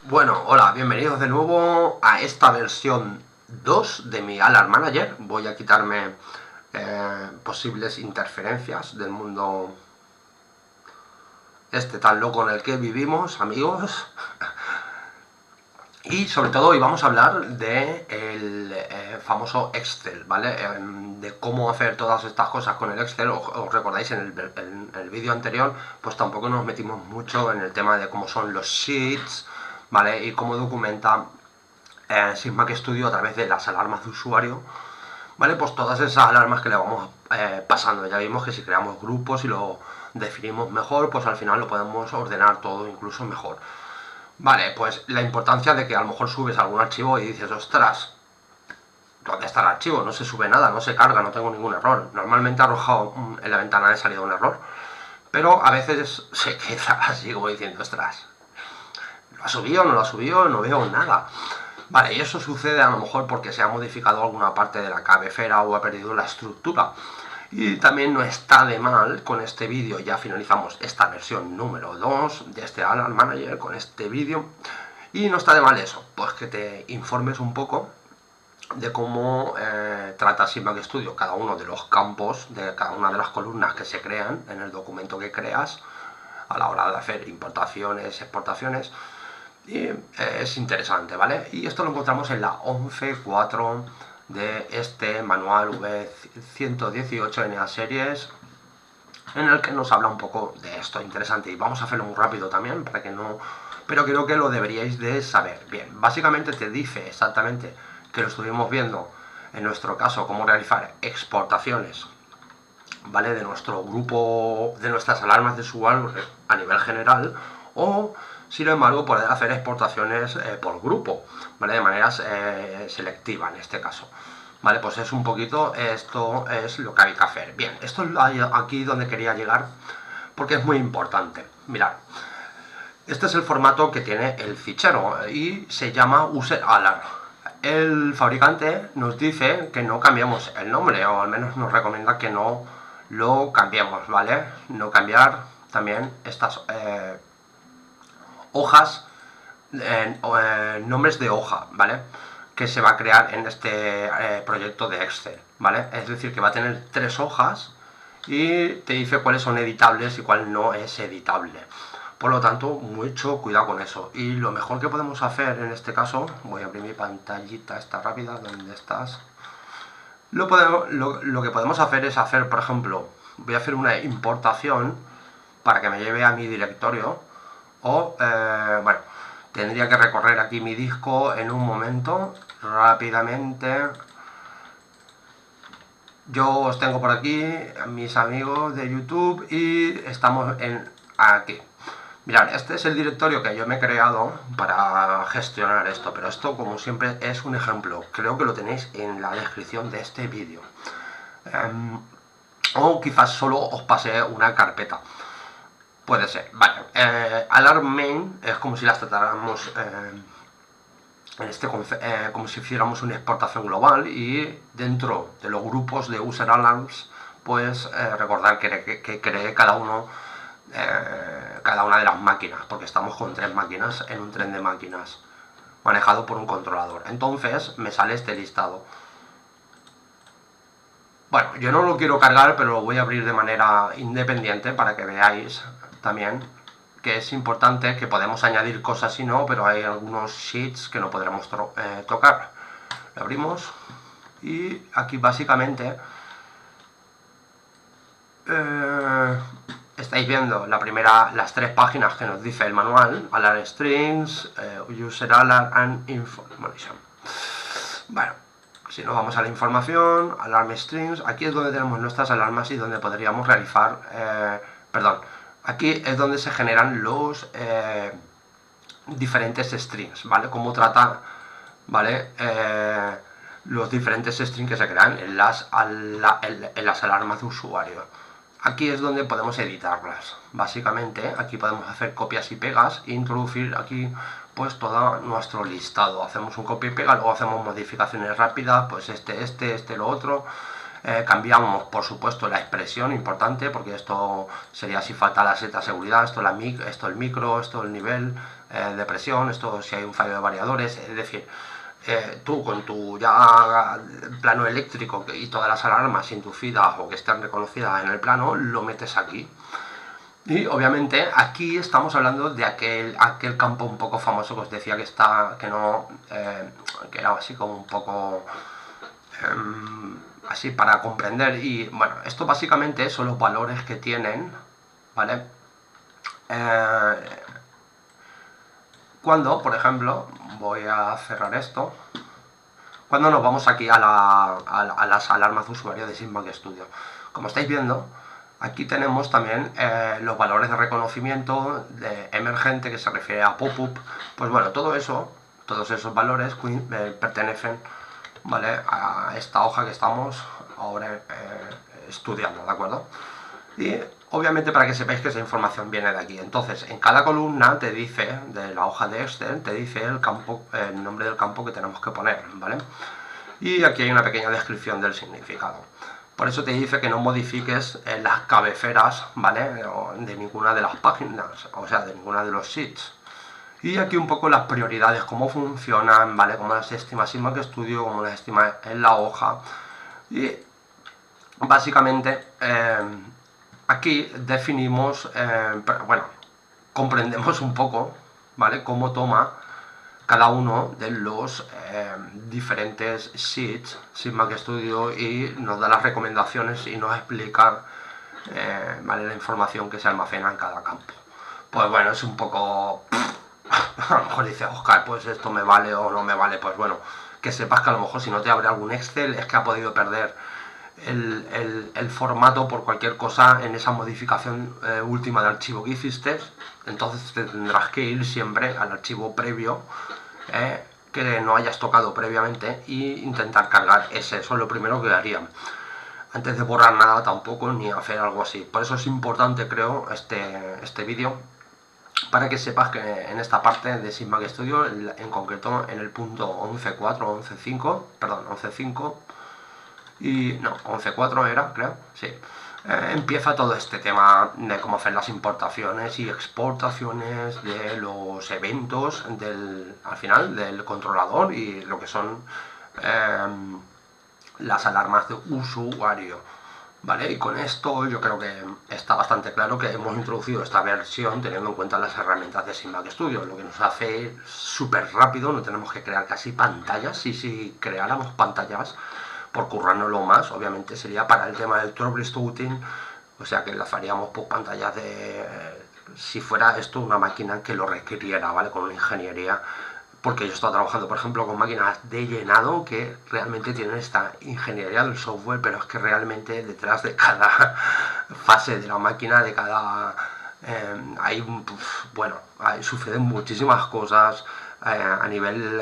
Bueno, hola, bienvenidos de nuevo a esta versión 2 de mi Alarm Manager. Voy a quitarme posibles interferencias del mundo este tan loco en el que vivimos, amigos. Y sobre todo hoy vamos a hablar de el famoso Excel, ¿vale? De cómo hacer todas estas cosas con el Excel. Os recordáis en el vídeo anterior, pues tampoco nos metimos mucho en el tema de cómo son los sheets, ¿vale? Y cómo documenta Sigmac Studio a través de las alarmas de usuario, ¿vale? Pues todas esas alarmas que le vamos pasando. Ya vimos que si creamos grupos y lo definimos mejor, pues al final lo podemos ordenar todo incluso mejor. Vale, pues la importancia de que a lo mejor subes algún archivo y dices, ostras, ¿dónde está el archivo? No se sube nada, no se carga, no tengo ningún error. Normalmente ha arrojado en la ventana de salida un error, pero a veces se queda así como diciendo, ostras, ¿lo ha subido? ¿No lo ha subido? No veo nada. Vale, y eso sucede a lo mejor porque se ha modificado alguna parte de la cabecera o ha perdido la estructura. Y también no está de mal, con este vídeo ya finalizamos esta versión número 2 de este Alarm Manager con este vídeo. Y no está de mal eso, pues que te informes un poco de cómo trata Sigmac Studio cada uno de los campos, de cada una de las columnas que se crean en el documento que creas a la hora de hacer importaciones, exportaciones. Y es interesante, ¿vale? Y esto lo encontramos en la 11.4 de este manual V118 NA Series, en el que nos habla un poco de esto interesante. Y vamos a hacerlo muy rápido también, para que no... pero creo que lo deberíais de saber. Bien, básicamente te dice exactamente, que lo estuvimos viendo en nuestro caso, cómo realizar exportaciones, ¿vale? De nuestro grupo, de nuestras alarmas de usuario a nivel general, o sin embargo poder hacer exportaciones por grupo, ¿vale? De manera selectiva en este caso. Vale, pues es un poquito, esto es lo que hay que hacer. Bien, esto es aquí donde quería llegar, porque es muy importante. Mirad, este es el formato que tiene el fichero y se llama user alarm. El fabricante nos dice que no cambiemos el nombre, o al menos nos recomienda que no lo cambiemos, ¿vale? No cambiar también estas hojas, nombres de hoja, ¿vale? Que se va a crear en este proyecto de Excel, ¿vale? Es decir, que va a tener 3 hojas y te dice cuáles son editables y cuál no es editable. Por lo tanto, mucho cuidado con eso. Y lo mejor que podemos hacer en este caso, voy a abrir mi pantallita esta rápida, ¿dónde estás? Lo que podemos hacer es hacer, por ejemplo, voy a hacer una importación para que me lleve a mi directorio, o, bueno, tendría que recorrer aquí mi disco en un momento, rápidamente. Yo os tengo por aquí, mis amigos de YouTube, y estamos aquí. Mirad, este es el directorio que yo me he creado para gestionar esto, pero esto, como siempre, es un ejemplo. Creo que lo tenéis en la descripción de este vídeo. O quizás solo os pase una carpeta. Puede ser. Vale. Alarm main es como si las tratáramos como si hiciéramos una exportación global, y dentro de los grupos de user alarms, pues recordar que cree cada una de las máquinas, porque estamos con 3 máquinas en un tren de máquinas manejado por un controlador. Entonces me sale este listado. Bueno, yo no lo quiero cargar, pero lo voy a abrir de manera independiente para que veáis también que es importante, que podemos añadir cosas si no, pero hay algunos sheets que no podremos tocar. Lo abrimos y aquí básicamente estáis viendo las 3 páginas que nos dice el manual: Alarm Strings, User Alarm and Information. Bueno, si nos vamos a la información, Alarm Strings, aquí es donde tenemos nuestras alarmas y donde podríamos realizar, aquí es donde se generan los diferentes strings, ¿vale? Cómo trata, ¿vale? Los diferentes strings que se crean en las alarmas de usuario. Aquí es donde podemos editarlas. Básicamente, aquí podemos hacer copias y pegas e introducir aquí pues todo nuestro listado. Hacemos un copia y pega, luego hacemos modificaciones rápidas, pues este, lo otro. Cambiamos, por supuesto, la expresión, importante, porque esto sería si falta la seta seguridad, esto el micro, esto el nivel de presión, esto si hay un fallo de variadores, es decir, tú con tu ya plano eléctrico y todas las alarmas inducidas o que estén reconocidas en el plano, lo metes aquí. Y obviamente aquí estamos hablando de aquel campo un poco famoso que os decía que era así como un poco así para comprender. Y bueno, esto básicamente son los valores que tienen, ¿vale? Cuando, por ejemplo, voy a cerrar esto, cuando nos vamos aquí a las alarmas de usuario de Symantec Studio. Como estáis viendo, aquí tenemos también los valores de reconocimiento de emergente, que se refiere a pop-up. Pues bueno, todos esos valores pertenecen, ¿vale?, a esta hoja que estamos ahora estudiando, ¿de acuerdo? Y obviamente para que sepáis que esa información viene de aquí. Entonces, en cada columna te dice, de la hoja de Excel, te dice el nombre del campo que tenemos que poner, ¿vale? Y aquí hay una pequeña descripción del significado. Por eso te dice que no modifiques las cabeceras, ¿vale?, de ninguna de las páginas, o sea, de ninguna de los sheets. Y aquí un poco las prioridades, cómo funcionan, ¿vale?, cómo las estima Symantec Studio, cómo las estima en la hoja. Y básicamente aquí definimos, bueno, comprendemos un poco, ¿vale?, cómo toma cada uno de los diferentes sheets Symantec Studio y nos da las recomendaciones y nos explica ¿vale?, la información que se almacena en cada campo. Pues bueno, es un poco... a lo mejor dice Oscar, pues esto me vale o no me vale. Pues bueno, que sepas que a lo mejor si no te abre algún Excel es que ha podido perder el formato por cualquier cosa en esa modificación última de archivo que hiciste. Entonces te tendrás que ir siempre al archivo previo que no hayas tocado previamente e intentar cargar ese. Eso es lo primero que haría antes de borrar nada tampoco, ni hacer algo así. Por eso es importante, creo, este vídeo, para que sepas que en esta parte de Symantec Studio, en concreto en el punto 11.4 o 11.5, perdón, 11.5 y no, 11.4 era, creo, sí, empieza todo este tema de cómo hacer las importaciones y exportaciones de los eventos al final del controlador y lo que son las alarmas de usuario, ¿vale? Y con esto yo creo que está bastante claro que hemos introducido esta versión teniendo en cuenta las herramientas de Symantec Studio, lo que nos hace súper rápido, no tenemos que crear casi pantallas. Y si creáramos pantallas, por currárnoslo más, obviamente sería para el tema del troubleshooting, o sea que las haríamos por pantallas si fuera esto una máquina que lo requiriera, ¿vale?, con una ingeniería. Porque yo he estado trabajando, por ejemplo, con máquinas de llenado que realmente tienen esta ingeniería del software, pero es que realmente detrás de cada fase de la máquina, de cada... bueno, suceden muchísimas cosas a nivel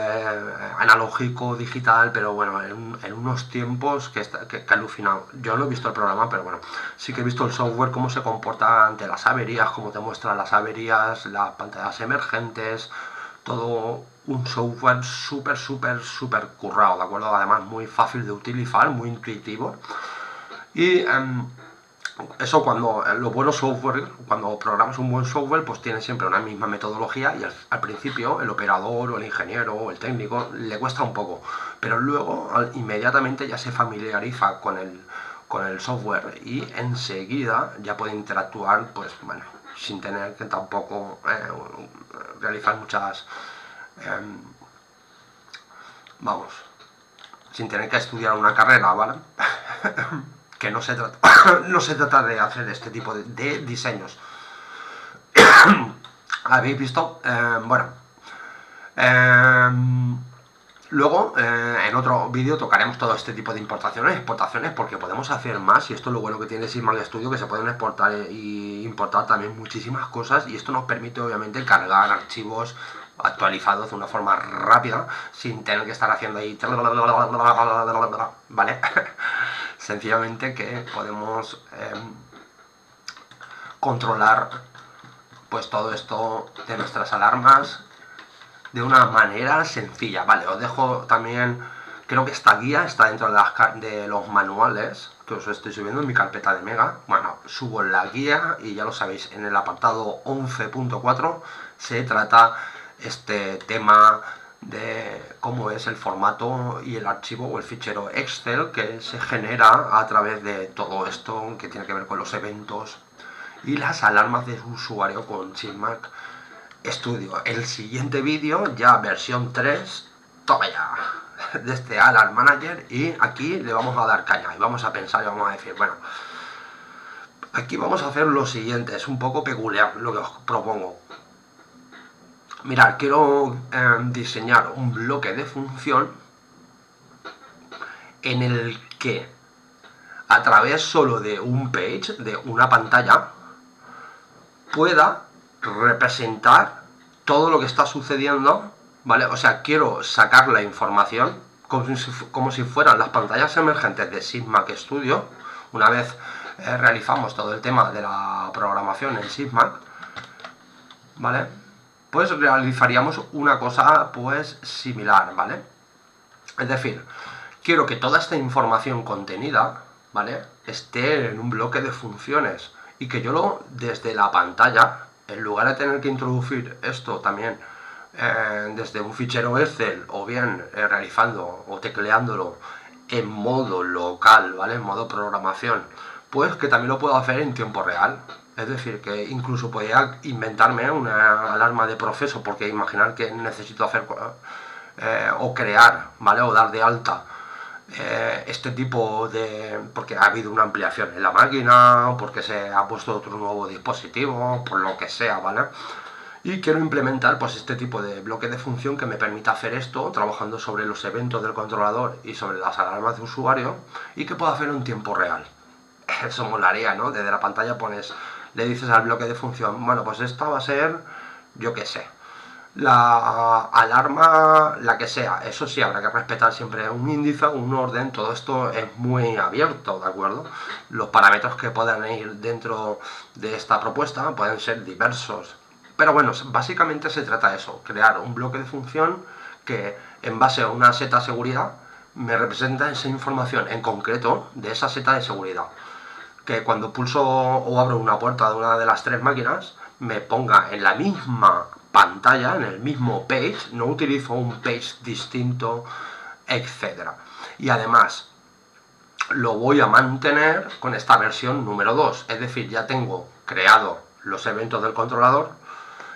analógico, digital, pero bueno, en unos tiempos que alucinado. Yo no he visto el programa, pero bueno, sí que he visto el software, cómo se comporta ante las averías, cómo te muestra las averías, las pantallas emergentes, todo un software súper currado, ¿de acuerdo? Además muy fácil de utilizar, muy intuitivo. Y eso, cuando los buenos software, cuando programas un buen software, pues tiene siempre una misma metodología y al principio el operador o el ingeniero o el técnico le cuesta un poco, pero luego inmediatamente ya se familiariza con el software y enseguida ya puede interactuar, pues bueno, sin tener que tampoco realizar muchas... vamos, sin tener que estudiar una carrera, ¿vale? Que no se trata de hacer este tipo de diseños. ¿Habéis visto? Bueno, luego en otro vídeo tocaremos todo este tipo de importaciones, exportaciones, porque podemos hacer más. Y esto es lo bueno que tiene Symantec Studio, que se pueden exportar y importar también muchísimas cosas, y esto nos permite obviamente cargar archivos actualizados de una forma rápida sin tener que estar haciendo ahí, ¿vale? Sencillamente que podemos controlar pues todo esto de nuestras alarmas de una manera sencilla. Vale, os dejo también Creo que esta guía está dentro de los manuales que os estoy subiendo en mi carpeta de Mega. Bueno, subo la guía y ya lo sabéis, en el apartado 11.4 se trata este tema de cómo es el formato y el archivo o el fichero Excel que se genera a través de todo esto que tiene que ver con los eventos y las alarmas de usuario con Chismac Studio. El siguiente vídeo, ya versión 3, toma ya, de este Alarm Manager, y aquí le vamos a dar caña y vamos a pensar y vamos a decir, bueno, aquí vamos a hacer lo siguiente, es un poco peculiar lo que os propongo. Mirad, quiero diseñar un bloque de función en el que a través solo de un page, de una pantalla, pueda representar todo lo que está sucediendo, ¿vale? O sea, quiero sacar la información como si fueran las pantallas emergentes de Chismac Studio. Una vez realizamos todo el tema de la programación en Chismac, ¿vale? Pues realizaríamos una cosa pues similar, ¿vale? Es decir, quiero que toda esta información contenida, ¿vale?, esté en un bloque de funciones y que yo desde la pantalla, en lugar de tener que introducir esto también desde un fichero Excel o bien realizando o tecleándolo en modo local, ¿vale?, en modo programación, pues que también lo puedo hacer en tiempo real. Es decir, que incluso podría inventarme una alarma de proceso, porque imaginar que necesito hacer o crear, ¿vale?, o dar de alta este tipo de... porque ha habido una ampliación en la máquina, porque se ha puesto otro nuevo dispositivo, por lo que sea, ¿vale? Y quiero implementar pues este tipo de bloque de función que me permita hacer esto, trabajando sobre los eventos del controlador y sobre las alarmas de usuario, y que pueda hacerlo en tiempo real. Eso molaría, ¿no? Desde la pantalla le dices al bloque de función, bueno, pues esta va a ser, yo qué sé, la alarma, la que sea. Eso sí, habrá que respetar siempre un índice, un orden, todo esto es muy abierto, ¿de acuerdo? Los parámetros que puedan ir dentro de esta propuesta pueden ser diversos. Pero bueno, básicamente se trata de eso, crear un bloque de función que en base a una seta de seguridad me representa esa información en concreto de esa seta de seguridad. Que cuando pulso o abro una puerta de una de las tres máquinas, me ponga en la misma pantalla, en el mismo page, no utilizo un page distinto, etc. Y además, lo voy a mantener con esta versión número 2, es decir, ya tengo creado los eventos del controlador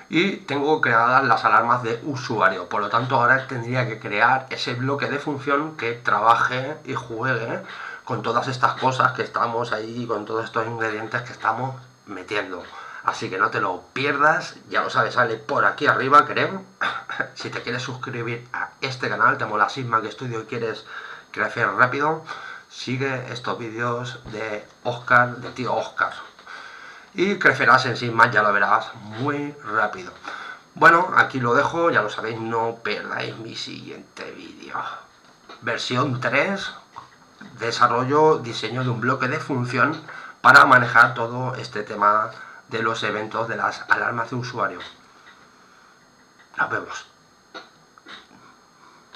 y tengo creadas las alarmas de usuario. Por lo tanto, ahora tendría que crear ese bloque de función que trabaje y juegue con todas estas cosas que estamos ahí, con todos estos ingredientes que estamos metiendo. Así que no te lo pierdas, ya lo sabes, sale por aquí arriba, creo. Si te quieres suscribir a este canal, te mola Chismac Studio y quieres crecer rápido, sigue estos vídeos de Oscar, de tío Oscar. Y crecerás en Chismac, ya lo verás muy rápido. Bueno, aquí lo dejo, ya lo sabéis, no perdáis mi siguiente vídeo. Versión 3, desarrollo, diseño de un bloque de función para manejar todo este tema de los eventos de las alarmas de usuario. Nos vemos.